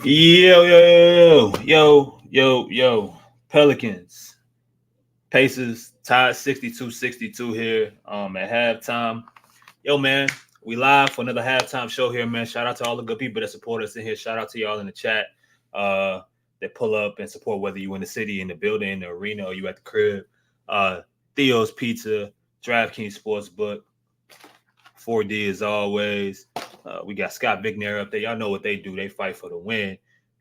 Yo. Pelicans. Pacers tied 62-62 here at halftime. Yo, man, we live for another halftime show here, man. Shout out to all the good people that support us in here. Shout out to y'all in the chat uh, that pull up and support, whether you in the city, in the building, in the arena, or you at the crib. Theo's Pizza, DraftKings Sportsbook, 4D as always. We got Scott Vigner up there. Y'all know what they do. They fight for the win.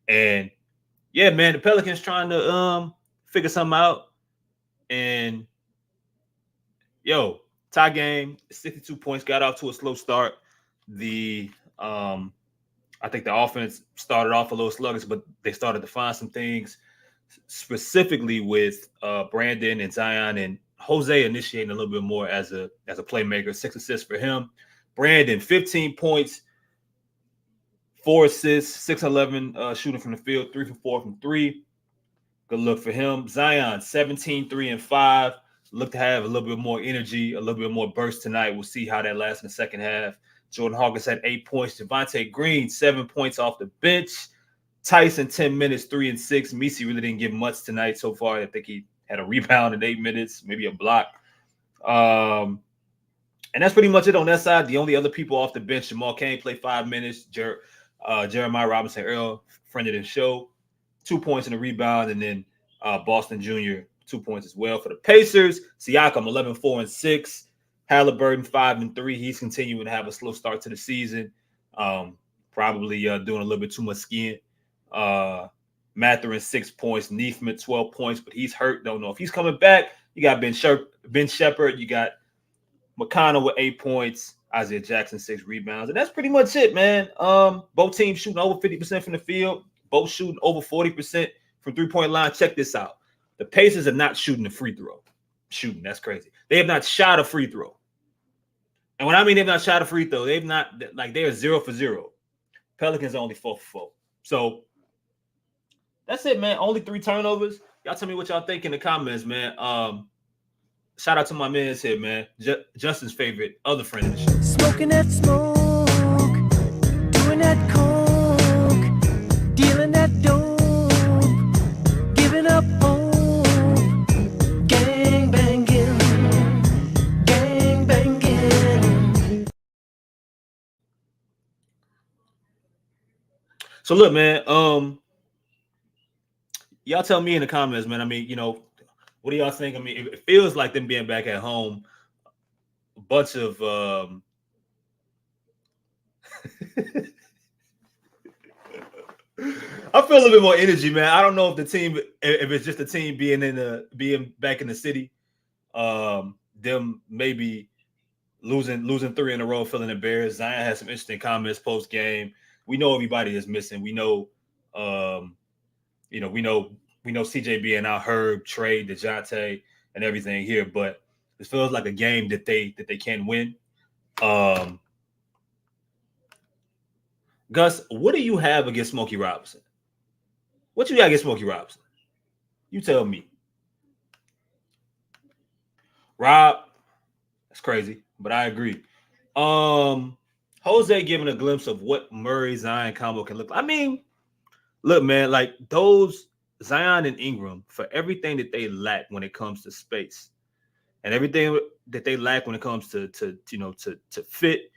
And yeah, man, the Pelicans trying to figure something out. And tie game, 62 points, got off to a slow start. The I think the offense started off a little sluggish, but they started to find some things, specifically with Brandon and Zion and Jose initiating a little bit more as a playmaker. 6 assists for him. Brandon, 15 points, 4 assists, 6-11 shooting from the field, 3 for 4 from 3. Good look for him. Zion, 17, 3 and 5. Look to have a little bit more energy, a little bit more burst tonight. We'll see how that lasts in the second half. Jordan Hawkins had 8 points. Javonte Green, 7 points off the bench. Tyson, 10 minutes, 3 and 6. Misi really didn't give much tonight so far. I think he had a rebound in 8 minutes, maybe a block. And that's pretty much it on that side. The only other people off the bench, Jamal Cain played 5 minutes. Jeremiah Robinson Earl, friend of the show, 2 points in a rebound. And then Boston Jr., 2 points as well. For the Pacers, Siakam, 11, 4 and 6. Halliburton, 5 and 3. He's continuing to have a slow start to the season. Probably doing a little bit too much skiing. Mathurin, 6 points. Neesmith, 12 points, but he's hurt. Don't know if he's coming back. You got Ben Shepherd. You got McConnell with 8 points. Isaiah Jackson, 6 rebounds. And that's pretty much it, man. Both teams shooting over 50% from the field. Both shooting over 40% from three-point line. Check this out. The Pacers are not shooting the free throw. That's crazy. They have not shot a free throw. And when I mean they've not shot a free throw, they've not, like, they are 0 for 0. Pelicans are only 4 for 4. So that's it, man. Only 3 turnovers. Y'all tell me what y'all think in the comments, man. Shout out to my man's here, man. Justin's favorite other friend of the show. Smoking that smoke, doing that coke, dealing that dope, giving up hope, gang banging. So look, man, y'all tell me in the comments, man. I mean, what do y'all think? I mean, it feels like them being back at home, a bunch of I feel a little bit more energy, man. I don't know if it's just the team being back in the city, them maybe losing 3 in a row, feeling embarrassed. Zion had some interesting comments post game. We know everybody is missing. We know, we know CJ being out, Herb, Trey, DeJounte, and everything here. But it feels like a game that they can win. Gus, what do you have against Smokey Robinson? What you got against Smokey Robinson? You tell me. Rob, that's crazy, but I agree. Jose giving a glimpse of what Murray Zion combo can look like. I mean, look, man, like those Zion and Ingram, for everything that they lack when it comes to space, and everything that they lack when it comes to fit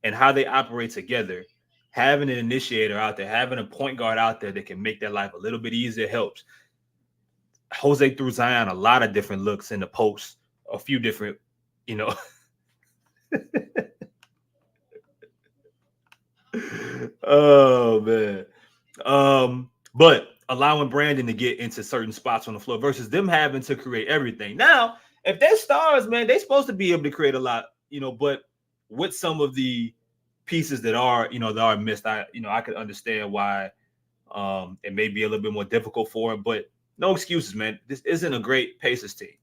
and how they operate together, having an initiator out there, having a point guard out there that can make their life a little bit easier helps. Jose threw Zion a lot of different looks in the post, a few different, Oh man. But allowing Brandon to get into certain spots on the floor versus them having to create everything. Now, if they're stars, man, they're supposed to be able to create a lot, but with some of the pieces that are missed, I could understand why it may be a little bit more difficult for him, but no excuses, man. This isn't a great Pacers team.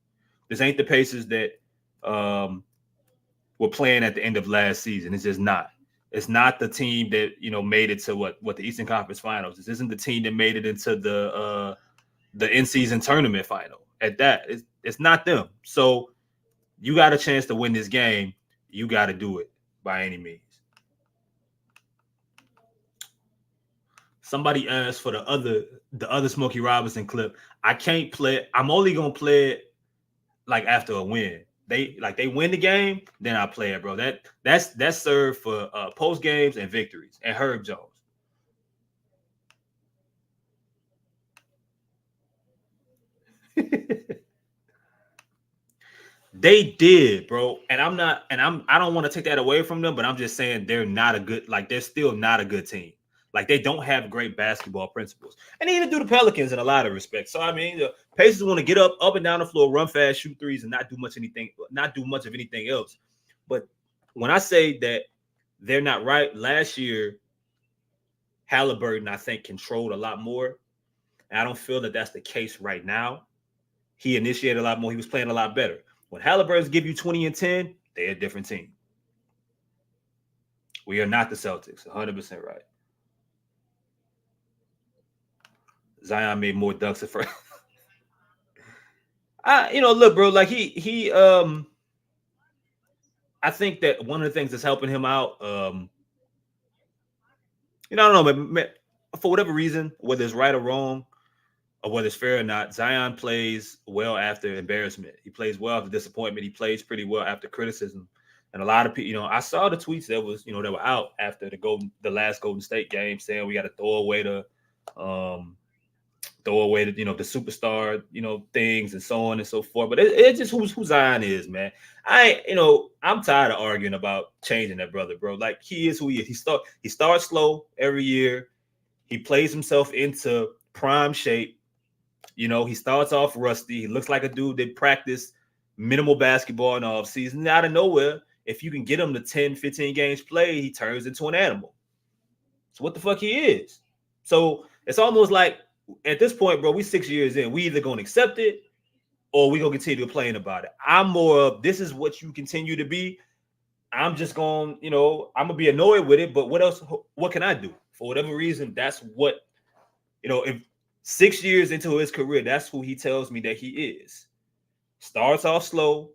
This ain't the Pacers that were playing at the end of last season. It's just not. It's not the team that made it to what the Eastern Conference Finals. This isn't the team that made it into the in-season tournament final. At that, it's not them. So you got a chance to win this game. You got to do it by any means. Somebody asked for the other Smokey Robinson clip. I can't play it. I'm only gonna play it like after a win. They win the game, then I play it, bro. That's served for post games and victories and Herb Jones. They did, bro. And I don't want to take that away from them, but I'm just saying they're not a good, like they're still not a good team. Like they don't have great basketball principles. And neither do the Pelicans in a lot of respects. So I mean, the Pacers want to get up and down the floor, run fast, shoot threes, and not do much of anything else. But when I say that they're not right, last year, Halliburton, I think, controlled a lot more. And I don't feel that that's the case right now. He initiated a lot more. He was playing a lot better. When Halliburton give you 20 and 10, they're a different team. We are not the Celtics. 100% right. Zion made more dunks at first. Look, bro, like I think that one of the things that's helping him out, I don't know, but for whatever reason, whether it's right or wrong, or whether it's fair or not, Zion plays well after embarrassment. He plays well after disappointment. He plays pretty well after criticism. And a lot of people, I saw the tweets that were out after the last Golden State game saying we got to throw away the the superstar, things and so on and so forth. But it's just who Zion is, man. I'm tired of arguing about changing that brother, bro. Like he is who he is. He starts slow every year. He plays himself into prime shape. He starts off rusty. He looks like a dude that practiced minimal basketball in the offseason. Out of nowhere, if you can get him to 10, 15 games played, he turns into an animal. So what the fuck he is? So it's almost like at this point, bro, we 6 years in. We either going to accept it or we going to continue complaining about it. I'm more of this is what you continue to be. I'm just going, I'm going to be annoyed with it. But what else? What can I do? For whatever reason, that's what, if 6 years into his career, that's who he tells me that he is. Starts off slow.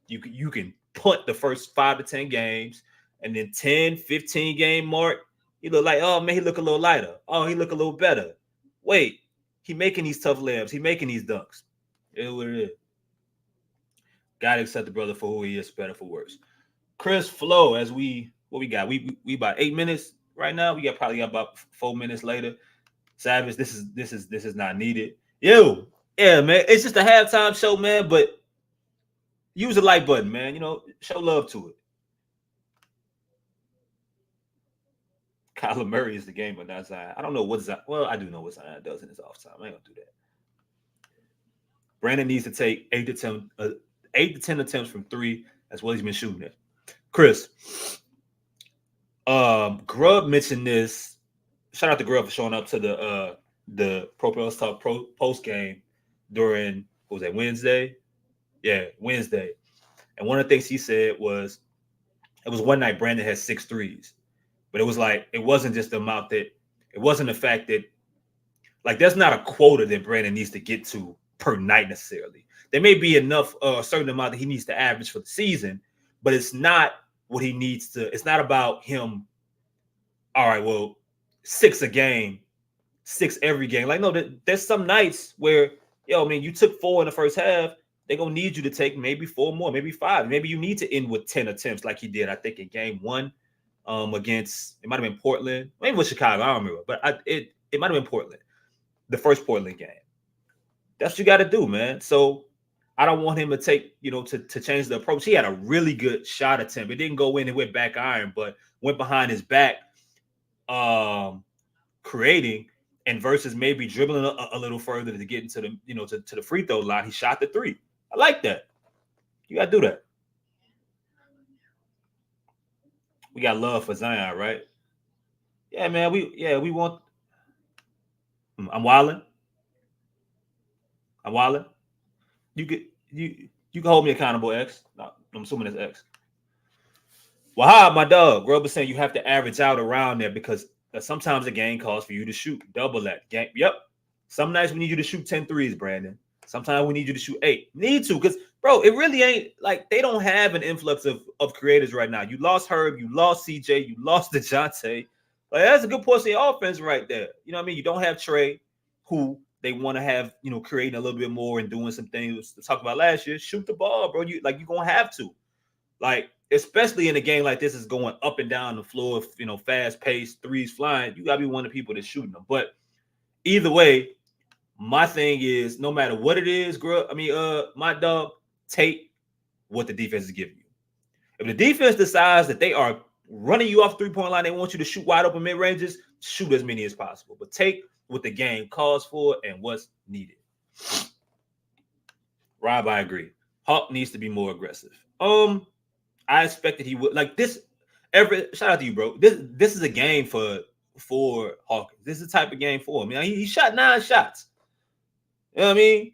You can punt the first 5 to 10 games, and then 10, 15 game mark, you look like, oh man, he look a little lighter. Oh, he look a little better. Wait, he making these tough layups. He making these dunks. It is what it is. Gotta accept the brother for who he is, better for worse. Chris Flo, what we got? We about 8 minutes right now. We probably got about 4 minutes later. Savage, this is not needed. Yeah, man. It's just a halftime show, man. But use the like button, man. Show love to it. Kyler Murray is the game, but not Zion. I don't know what Zion. Well, I do know what Zion does in his off time. I ain't gonna do that. Brandon needs to take 8 to 10 attempts from 3. That's what he's been shooting at. Chris, Grub mentioned this. Shout out to Grub for showing up to the Pro Pels Talk post game during, what was that, Wednesday? Yeah, Wednesday. And one of the things he said was, it was one night Brandon had 6 threes. But it was like, it wasn't just the amount that, it wasn't the fact that, like, there's not a quota that Brandon needs to get to per night necessarily. There may be enough, a certain amount that he needs to average for the season, but it's not what he needs to, it's not about him, all right, well, 6 a game, 6 every game. Like, no, there's some nights where, you took 4 in the first half, they're going to need you to take maybe 4 more, maybe 5. Maybe you need to end with 10 attempts like he did, I think, in game 1. Against, it might have been Portland, maybe with Chicago, I don't remember, but it might have been Portland, the first Portland game. That's what you got to do, man. So I don't want him to take, to change the approach. He had a really good shot attempt. It didn't go in and went back iron, but went behind his back, creating, and versus maybe dribbling a little further to get into the, to the free throw line. He shot the 3. I like that. You got to do that. We got love for Zion, right? Yeah, man. We want. I'm wilding. You can hold me accountable, X. No, I'm assuming it's X. Wahab, my dog. Grub is saying you have to average out around there because sometimes the game calls for you to shoot double that game. Yep. Some nights we need you to shoot 10 threes, Brandon. Sometimes we need you to shoot 8. Need to, because, bro, it really ain't like they don't have an influx of creators right now. You lost Herb, you lost CJ, you lost DeJounte. Like that's a good portion of your offense right there. You know what I mean? You don't have Trey, who they want to have, creating a little bit more and doing some things to talk about last year. Shoot the ball, bro. You're gonna have to. Like, especially in a game like this is going up and down the floor, fast paced, threes flying. You gotta be one of the people that's shooting them. But either way, my thing is no matter what it is, my dog, take what the defense is giving you. If the defense decides that they are running you off 3-point line, they want you to shoot wide open mid ranges, shoot as many as possible. But take what the game calls for and what's needed. Rob, I agree. Hawk needs to be more aggressive. I expected he would like this. Shout out to you, bro. This is a game for Hawkins. This is the type of game for him. He shot 9 shots. You know what I mean?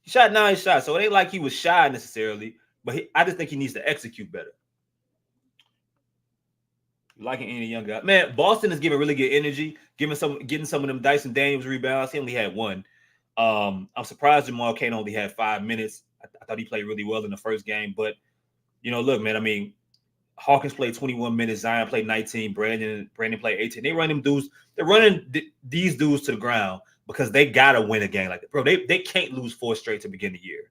He shot 9 shots, so it ain't like he was shy necessarily. But I just think he needs to execute better. Liking any young guy, man. Boston is giving really good energy, getting some of them Dyson Daniels rebounds. He only had 1. I'm surprised Jamal Cain only had 5 minutes. I thought he played really well in the first game, but look, man. I mean, Hawkins played 21 minutes. Zion played 19. Brandon played 18. They run them dudes. They're running these dudes to the ground because they gotta win a game like that, bro. They can't lose 4 straight to begin the year.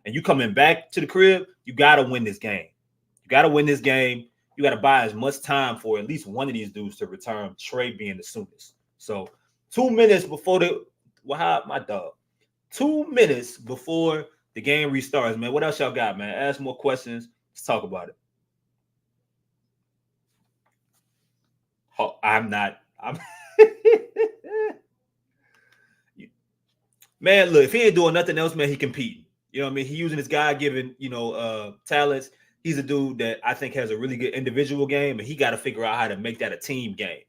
And you coming back to the crib, you gotta win this game. You gotta win this game. You gotta buy as much time for at least one of these dudes to return. Trey being the soonest. So 2 minutes before 2 minutes before the game restarts, man. What else y'all got, man? Ask more questions. Let's talk about it. I'm man, look, if he ain't doing nothing else, man, he competing. You know what I mean? He using his God-given, talents. He's a dude that I think has a really good individual game, and he got to figure out how to make that a team game.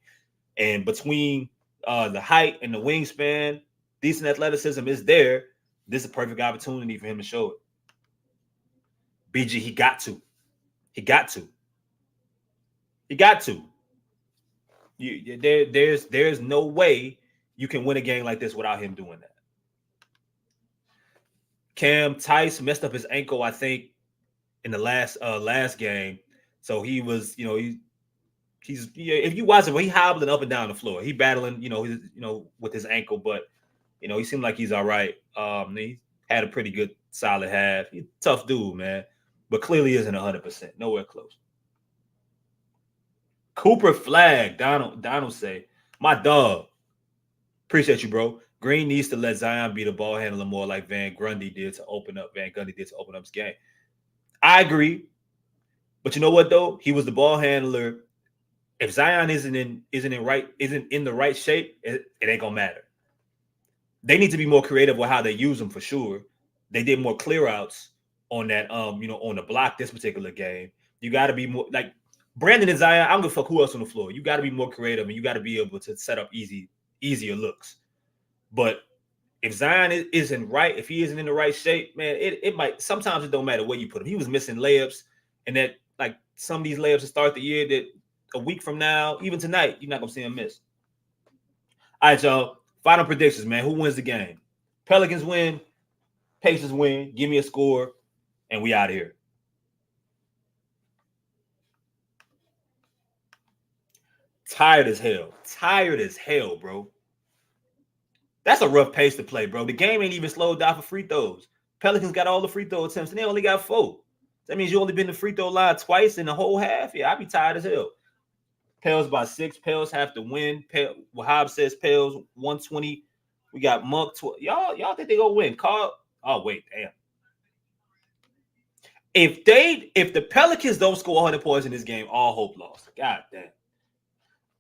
And between the height and the wingspan, decent athleticism is there. This is a perfect opportunity for him to show it. BG, he got to. There's no way you can win a game like this without him doing that. Cam Tice messed up his ankle, I think, in the last game. So he was, he's if you watch him, he hobbling up and down the floor. He battling, with his ankle, but he seemed like he's all right. He had a pretty good solid half. He's a tough dude, man, but clearly isn't 100%. Nowhere close. Cooper flag. Donald say, my dog. Appreciate you, bro. Green needs to let Zion be the ball handler more like Van Gundy did to open up his game. I agree. But you know what though? He was the ball handler. If Zion isn't in the right shape, it ain't gonna matter. They need to be more creative with how they use him for sure. They did more clear outs on that on the block this particular game. You got to be more like Brandon and Zion. I don't give a fuck who else on the floor. You got to be more creative and you got to be able to set up easier looks. But if Zion isn't right, if he isn't in the right shape, man, it might sometimes it don't matter where you put him. He was missing layups, and that like some of these layups to start the year that a week from now, even tonight, you're not gonna see him miss. All right, y'all. Final predictions, man. Who wins the game? Pelicans win, Pacers win. Give me a score, and we out of here. Tired as hell, bro. That's a rough pace to play, bro. The game ain't even slowed down for free throws. Pelicans got all the free throw attempts, and they only got 4. That means you only been to free throw line twice in the whole half. Yeah, I'd be tired as hell. Pels by 6. Pels have to win. Wahab says Pels 120. We got Monk 12. Y'all think they gonna win? Carl. Oh wait, damn. If the Pelicans don't score 100 points in this game, all hope lost. God damn.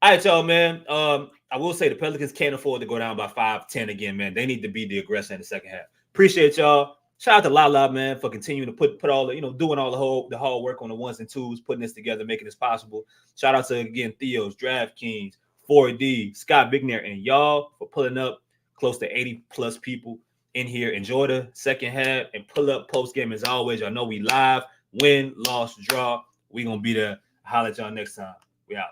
All right, y'all, man. I will say the Pelicans can't afford to go down by 5-10 again, man. They need to be the aggressor in the second half. Appreciate y'all. Shout out to Lala, man, for continuing to put all the, doing all the hard work on the ones and twos, putting this together, making this possible. Shout out to, again, Theo's, DraftKings, 4D, Scott Bigner, and y'all for pulling up close to 80+ people in here. Enjoy the second half and pull up post game as always. Y'all know we live, win, loss, draw. We gonna be there. Holler at y'all next time. We out.